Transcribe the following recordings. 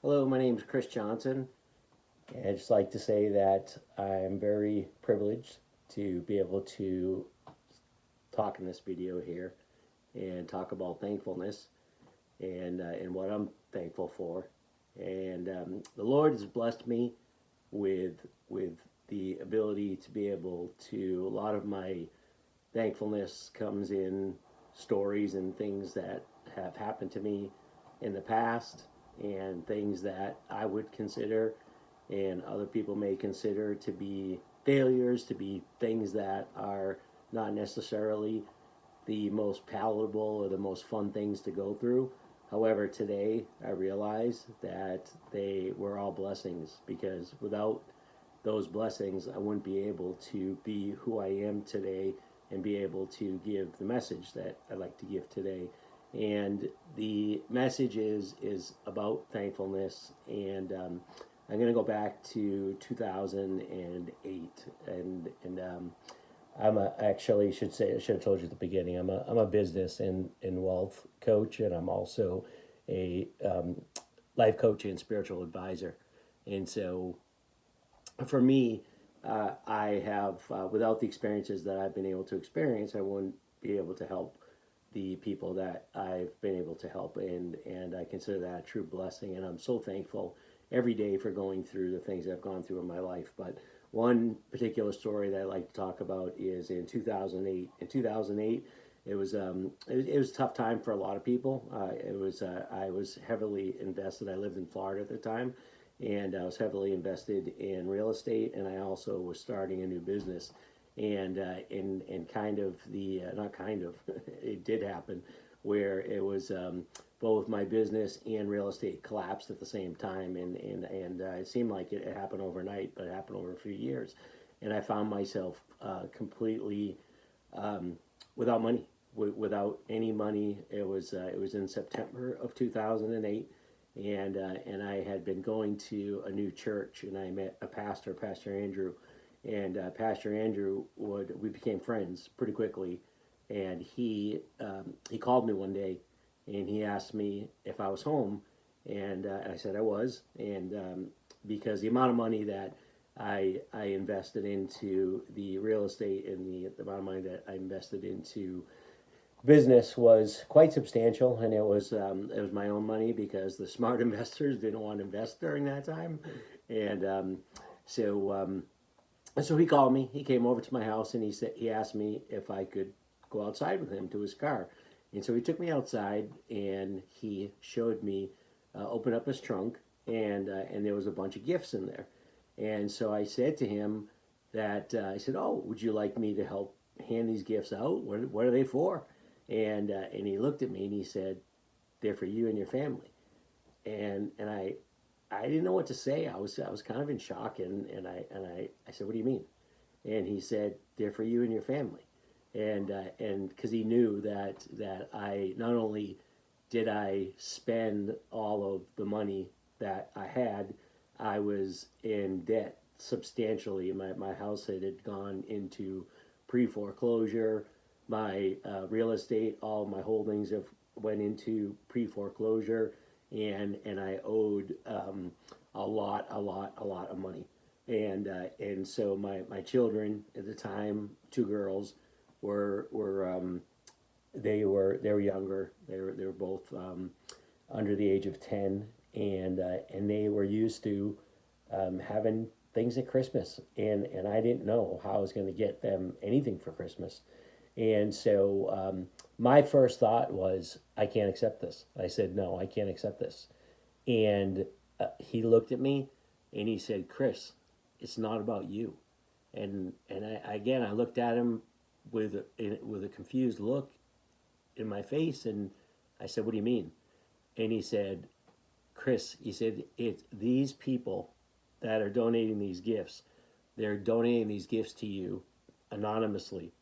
Hello, my name is Chris Johnson. And I'd just like to say that I'm very privileged to be able to talk in this video here and talk about thankfulness and what I'm thankful for. And the Lord has blessed me with the ability to be able to. A lot of my thankfulness comes in stories and things that have happened to me in the past and things that I would consider and other people may consider to be failures, to be things that are not necessarily the most palatable or the most fun things to go through. However, today I realize that they were all blessings because without those blessings, I wouldn't be able to be who I am today and be able to give the message that I'd like to give today. And the message is about thankfulness. And I'm going to go back to 2008, and actually I should have told you at the beginning. I'm a business and wealth coach, and I'm also a life coach and spiritual advisor. And so for me, I have, without the experiences that I've been able to experience, I wouldn't be able to help the people that I've been able to help, and I consider that a true blessing, and I'm so thankful every day for going through the things I've gone through in my life. But one particular story that I like to talk about is in 2008. In 2008, it was a tough time for a lot of people. I was heavily invested. I lived in Florida at the time, and I was heavily invested in real estate, and I also was starting a new business. And in kind of the not kind of it did happen where it was both my business and real estate collapsed at the same time, and it seemed like it happened overnight, but it happened over a few years, and I found myself completely without money, without any money. It was in September of 2008, and I had been going to a new church, and I met a pastor, Pastor Andrew, and Pastor Andrew we became friends pretty quickly, and he called me one day, and he asked me if I was home, and I said I was, and because the amount of money that I invested into the real estate and the amount of money that I invested into business was quite substantial, and it was my own money because the smart investors didn't want to invest during that time, and so. And so he called me. He came over to my house and he asked me if I could go outside with him to his car. And so he took me outside and he showed me open up his trunk, and there was a bunch of gifts in there. And so I said to him that I said, "Oh, would you like me to help hand these gifts out? What are they for?" And he looked at me and he said, "They're for you and your family." And I didn't know what to say. I was kind of in shock, and I said, "What do you mean?" And he said, "They're for you and your family," and because he knew that I not only did I spend all of the money that I had, I was in debt substantially. My house had gone into pre-foreclosure. My real estate, all my holdings have went into pre-foreclosure, and I owed a lot of money, and so my children at the time, two girls, were they were younger. They were both under the age of 10, and they were used to having things at Christmas, and I didn't know how I was going to get them anything for Christmas. And so my first thought was, I can't accept this. I said, no, I can't accept this. And he looked at me and he said, Chris, it's not about you. And I looked at him with a confused look in my face, and I said, what do you mean? And he said, Chris, he said, it's these people that are donating these gifts. They're donating these gifts to you anonymously.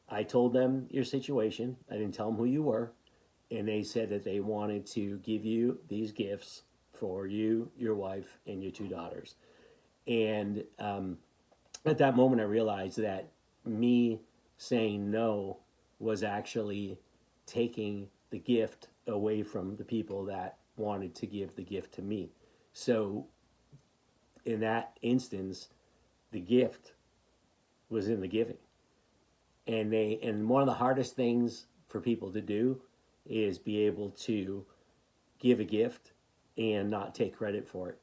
I told them your situation. I didn't tell them who you were. And they said that they wanted to give you these gifts for you, your wife, and your two daughters. And at that moment, I realized that me saying no was actually taking the gift away from the people that wanted to give the gift to me. So in that instance, the gift was in the giving. And one of the hardest things for people to do is be able to give a gift and not take credit for it,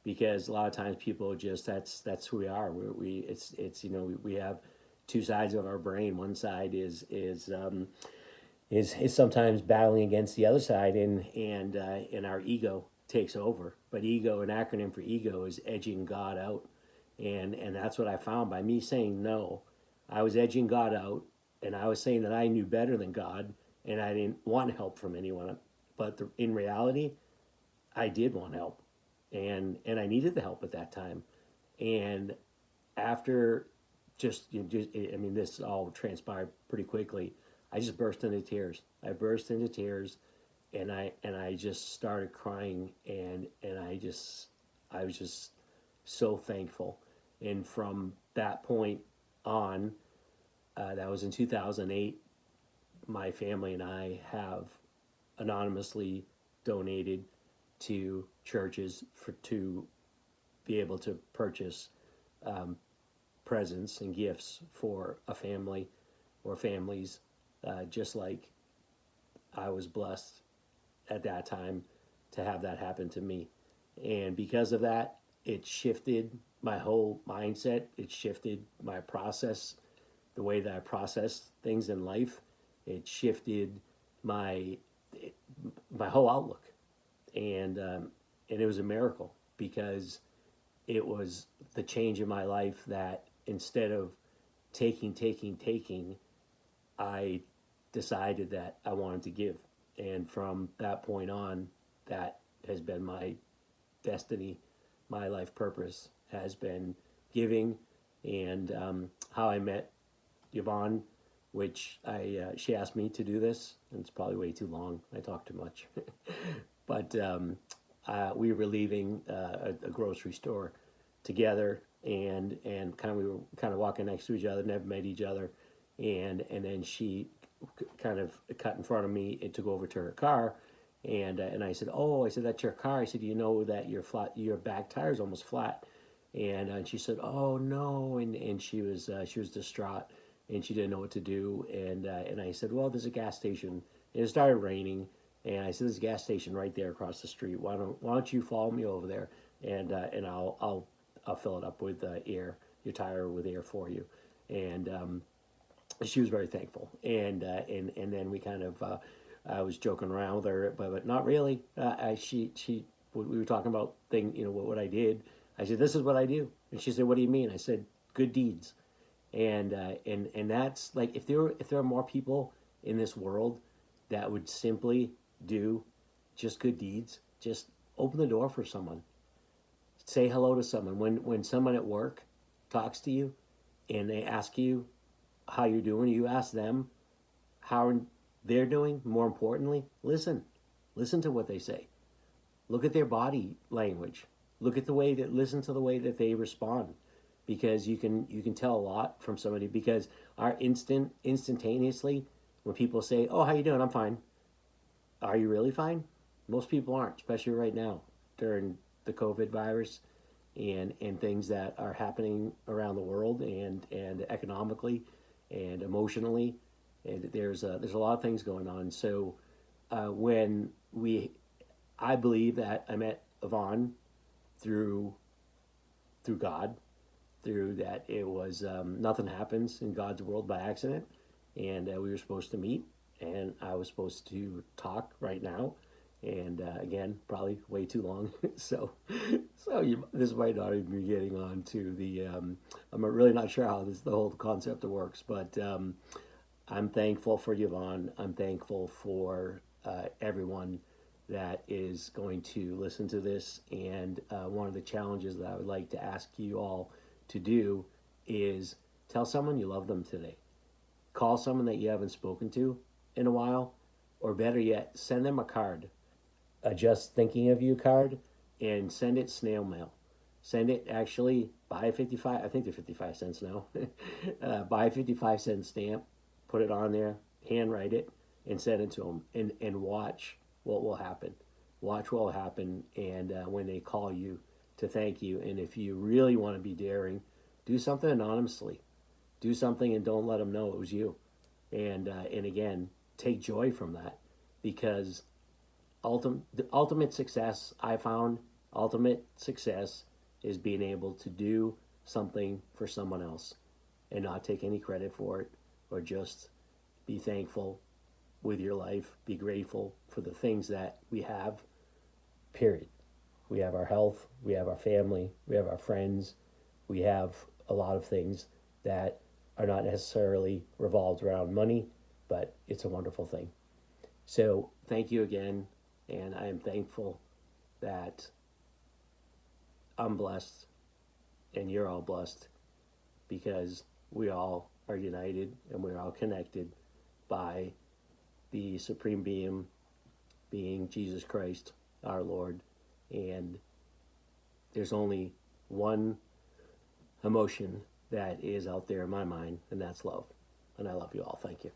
because a lot of times people just that's who we are. It's we have two sides of our brain. One side is sometimes battling against the other side, and our ego takes over. But ego, an acronym for ego, is edging God out, and that's what I found by me saying no. I was edging God out, and I was saying that I knew better than God, and I didn't want help from anyone. But in reality, I did want help, and I needed the help at that time. And after I mean, this all transpired pretty quickly. I just burst into tears. I burst into tears, and I just started crying, and I was just so thankful. And from that point on, that was in 2008. My family and I have anonymously donated to churches to be able to purchase presents and gifts for a family or families, just like I was blessed at that time to have that happen to me. And because of that, it shifted my whole mindset. It shifted my process, the way that I process things in life. It shifted my my whole outlook, and it was a miracle, because it was the change in my life that instead of taking, I decided that I wanted to give. And from that point on, that has been my destiny. My life purpose has been giving. And how I met Yvonne, which she asked me to do this, and it's probably way too long. I talk too much. But we were leaving a grocery store together, and we were kind of walking next to each other, never met each other, and then she kind of cut in front of me and took over to her car, and I said, "Oh," I said, "that's your car." I said, "You know that your back tire is almost flat," and she said, "Oh no," and she was distraught, and she didn't know what to do, and I said, "Well, there's a gas station," and it started raining. And I said, "There's a gas station right there across the street. Why don't you follow me over there, and I'll fill it up with air, your tire with air for you." And she was very thankful. And then we kind of I was joking around with her, but not really. We were talking about what I did. I said, "This is what I do," and she said, "What do you mean?" I said, "Good deeds." And that's like, if there are more people in this world that would simply do just good deeds, just open the door for someone, say hello to someone. When someone at work talks to you and they ask you how you're doing, you ask them how they're doing. More importantly, listen to what they say. Look at their body language. Listen to the way that they respond, because you can tell a lot from somebody. Because our instantaneously, when people say, "Oh, how you doing?" "I'm fine." Are you really fine? Most people aren't, especially right now during the COVID virus and things that are happening around the world, and economically and emotionally, and there's a lot of things going on. So when I believe that I met Yvonne through God, through that. It was nothing happens in God's world by accident, and we were supposed to meet, and I was supposed to talk right now, and again, probably way too long. This might not even be getting on to the. I'm really not sure how the whole concept works, but I'm thankful for Yvonne. I'm thankful for everyone that is going to listen to this. And one of the challenges that I would like to ask you all to do is tell someone you love them today. Call someone that you haven't spoken to in a while, or better yet, send them a card, a just thinking of you card, and send it snail mail. Send it, actually, buy a 55, I think they're 55 cents now. Buy a 55-cent stamp, put it on there, handwrite it, and send it to them, and watch what will happen. watch what will happen. And when they call you to thank you, and if you really want to be daring, do something anonymously. Do something and don't let them know it was you. And again, take joy from that, because the ultimate success, I found, ultimate success is being able to do something for someone else and not take any credit for it, or just be thankful with your life, be grateful for the things that we have, period. We have our health, we have our family, we have our friends, we have a lot of things that are not necessarily revolved around money, but it's a wonderful thing. So thank you again, and I am thankful that I'm blessed and you're all blessed, because we all are united and we're all connected by the Supreme being Jesus Christ, our Lord. And there's only one emotion that is out there in my mind, and that's love. And I love you all. Thank you.